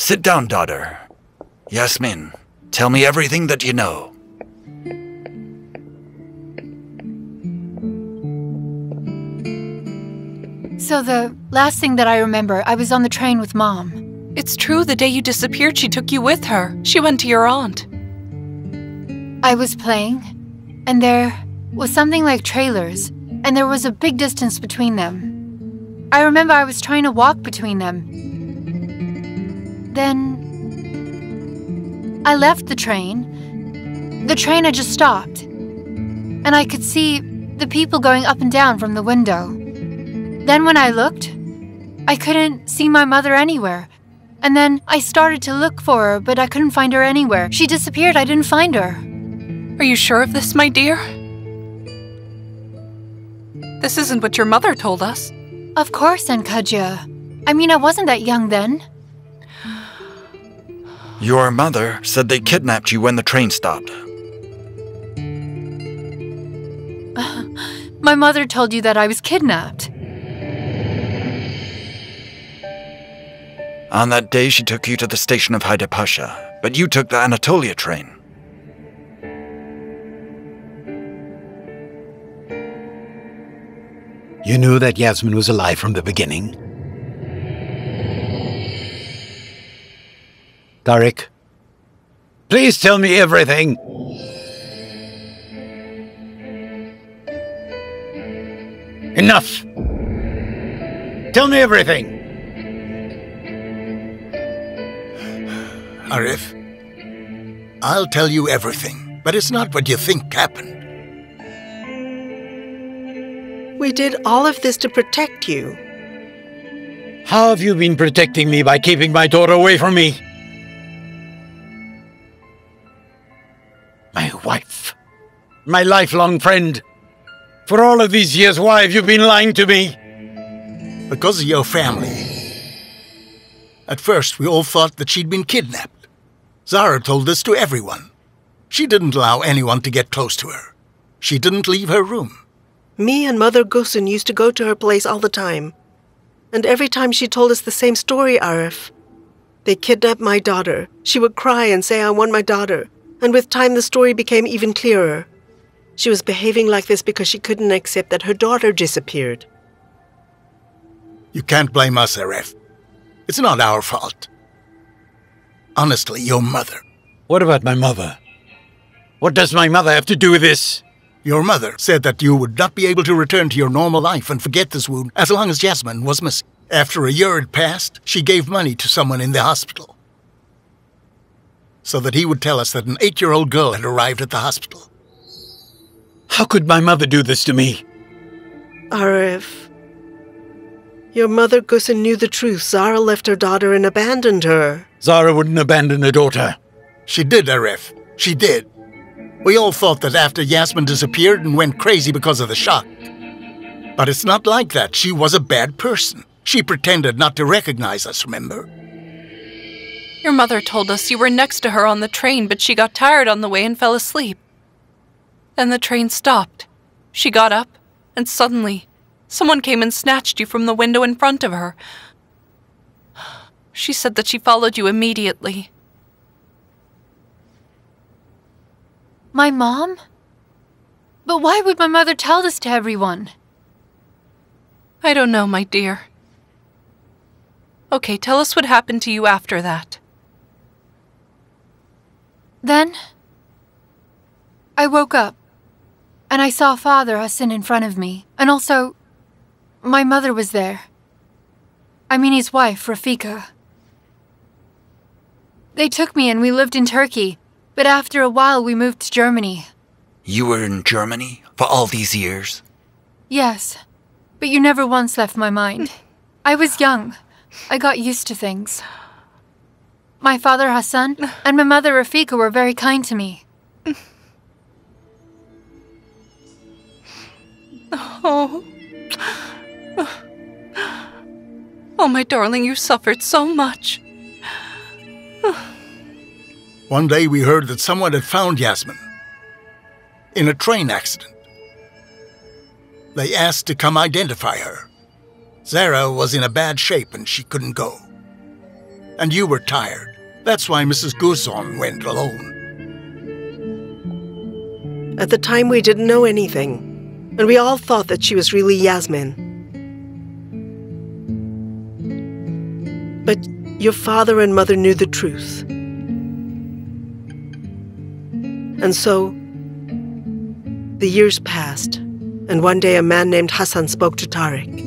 Sit down, daughter. Yasmin, tell me everything that you know. So the last thing that I remember, I was on the train with Mom. It's true, the day you disappeared, she took you with her. She went to your aunt. I was playing, and there was something like trailers, and there was a big distance between them. I remember I was trying to walk between them. Then I left the train. The train had just stopped, and I could see the people going up and down from the window. Then when I looked, I couldn't see my mother anywhere. And then I started to look for her, but I couldn't find her anywhere. She disappeared. I didn't find her. Are you sure of this, my dear? This isn't what your mother told us. Of course, Ankadja. I mean, I wasn't that young then. Your mother said they kidnapped you when the train stopped. My mother told you that I was kidnapped. On that day, she took you to the station of Haydarpasha, but you took the Anatolia train. You knew that Yasmin was alive from the beginning? Tariq, please tell me everything. Enough! Tell me everything! Arif, I'll tell you everything, but it's not what you think happened. We did all of this to protect you. How have you been protecting me by keeping my daughter away from me? My wife. My lifelong friend. For all of these years, why have you been lying to me? Because of your family. At first, we all thought that she'd been kidnapped. Zara told this to everyone. She didn't allow anyone to get close to her. She didn't leave her room. Me and Mother Gusun used to go to her place all the time. And every time she told us the same story, Arif. They kidnapped my daughter. She would cry and say, I want my daughter. And with time, the story became even clearer. She was behaving like this because she couldn't accept that her daughter disappeared. You can't blame us, Arif. It's not our fault. Honestly, your mother. What about my mother? What does my mother have to do with this? Your mother said that you would not be able to return to your normal life and forget this wound as long as Yasmin was missing. After a year had passed, she gave money to someone in the hospital so that he would tell us that an 8-year-old girl had arrived at the hospital. How could my mother do this to me? Arif, your Mother Gusun knew the truth. Zara left her daughter and abandoned her. Zara wouldn't abandon her daughter. She did, Arif. She did. We all thought that after Yasmin disappeared and went crazy because of the shock. But it's not like that. She was a bad person. She pretended not to recognize us, remember? Your mother told us you were next to her on the train, but she got tired on the way and fell asleep. Then the train stopped. She got up, and suddenly, someone came and snatched you from the window in front of her. She said that she followed you immediately. My mom? But why would my mother tell this to everyone? I don't know, my dear. Okay, tell us what happened to you after that. Then, I woke up, and I saw Father Hassan in front of me, and also, my mother was there. I mean his wife, Rafika. They took me and we lived in Turkey, but after a while we moved to Germany. You were in Germany for all these years? Yes, but you never once left my mind. I was young. I got used to things. My father Hassan and my mother Rafika were very kind to me. Oh. Oh, my darling, you suffered so much. One day we heard that someone had found Yasmin in a train accident. They asked to come identify her. Zara was in a bad shape and she couldn't go. and you were tired. That's why Mrs. Guson went alone. At the time, we didn't know anything, and we all thought that she was really Yasmin. But your father and mother knew the truth. And so, the years passed, and one day a man named Hassan spoke to Tariq.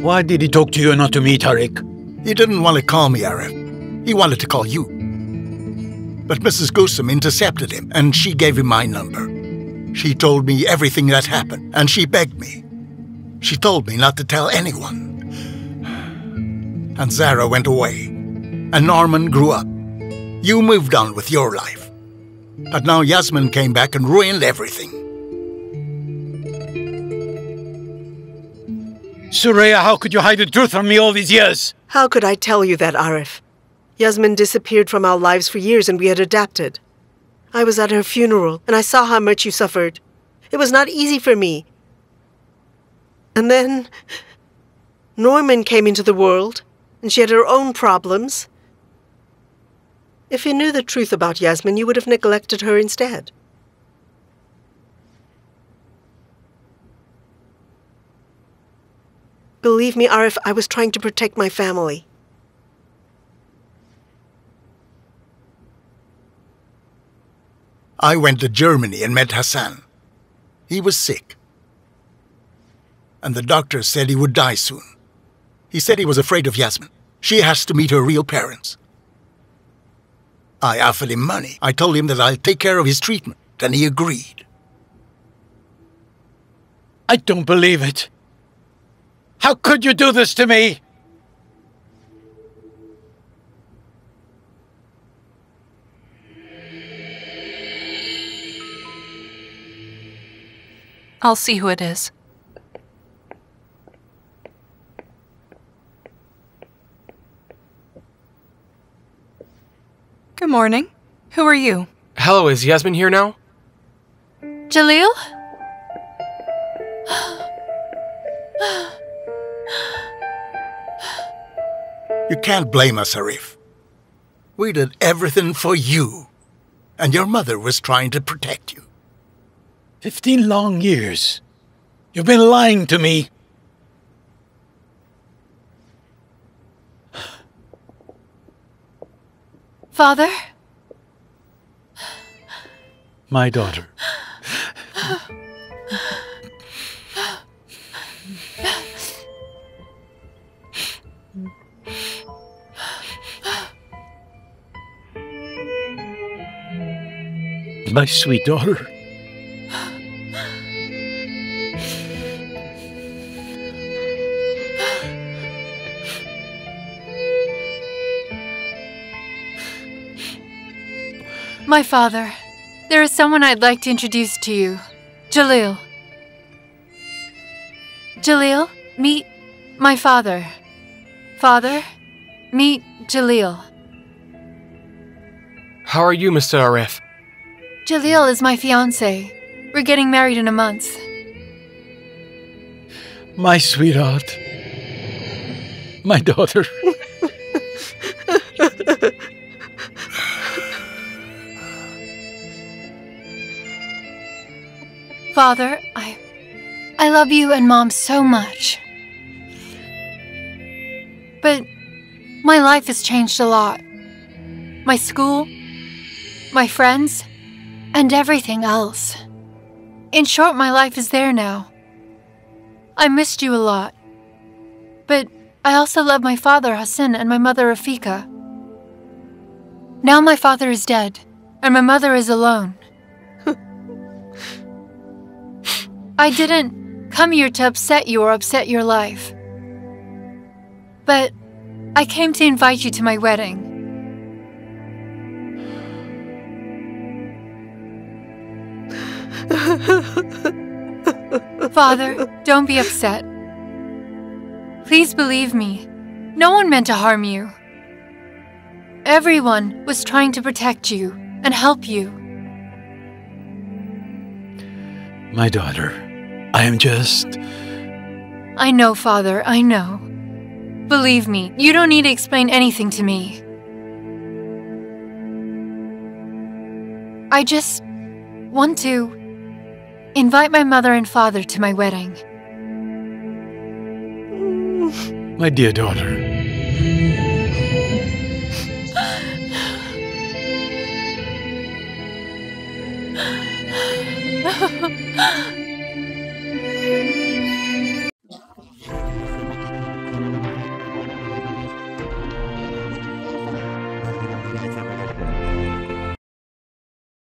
Why did he talk to you and not to me, Tariq? He didn't want to call me, Arif. He wanted to call you. But Mrs. Gusum intercepted him, and she gave him my number. She told me everything that happened, and she begged me. She told me not to tell anyone. And Zara went away, and Norman grew up. You moved on with your life. But now Yasmin came back and ruined everything. Suraya, how could you hide the truth from me all these years? How could I tell you that, Arif? Yasmin disappeared from our lives for years and we had adapted. I was at her funeral and I saw how much you suffered. It was not easy for me. And then Norman came into the world and she had her own problems. If you knew the truth about Yasmin, you would have neglected her instead. Believe me, Arif, I was trying to protect my family. I went to Germany and met Hassan. He was sick. And the doctor said he would die soon. He said he was afraid of Yasmin. She has to meet her real parents. I offered him money. I told him that I'll take care of his treatment, and he agreed. I don't believe it. How could you do this to me? I'll see who it is. Good morning. Who are you? Hello, is Yasmin here now? Jalil? You can't blame us, Arif. We did everything for you, and your mother was trying to protect you. 15 long years. You've been lying to me. Father? My daughter. My sweet daughter. My father. There is someone I'd like to introduce to you. Jalil. Jalil, meet my father. Father, meet Jalil. How are you, Mr. Arif? Jalil is my fiancé. We're getting married in a month. My sweetheart. My daughter. Father, I love you and Mom so much. But my life has changed a lot. My school, my friends, and everything else. In short, my life is there now. I missed you a lot. But I also love my father, Hassan, and my mother, Rafika. Now my father is dead, and my mother is alone. I didn't come here to upset you or upset your life. But I came to invite you to my wedding. Father, don't be upset. Please believe me. No one meant to harm you. Everyone was trying to protect you and help you. My daughter. I am just... I know, Father, I know. Believe me, you don't need to explain anything to me. I just want to invite my mother and father to my wedding. My dear daughter,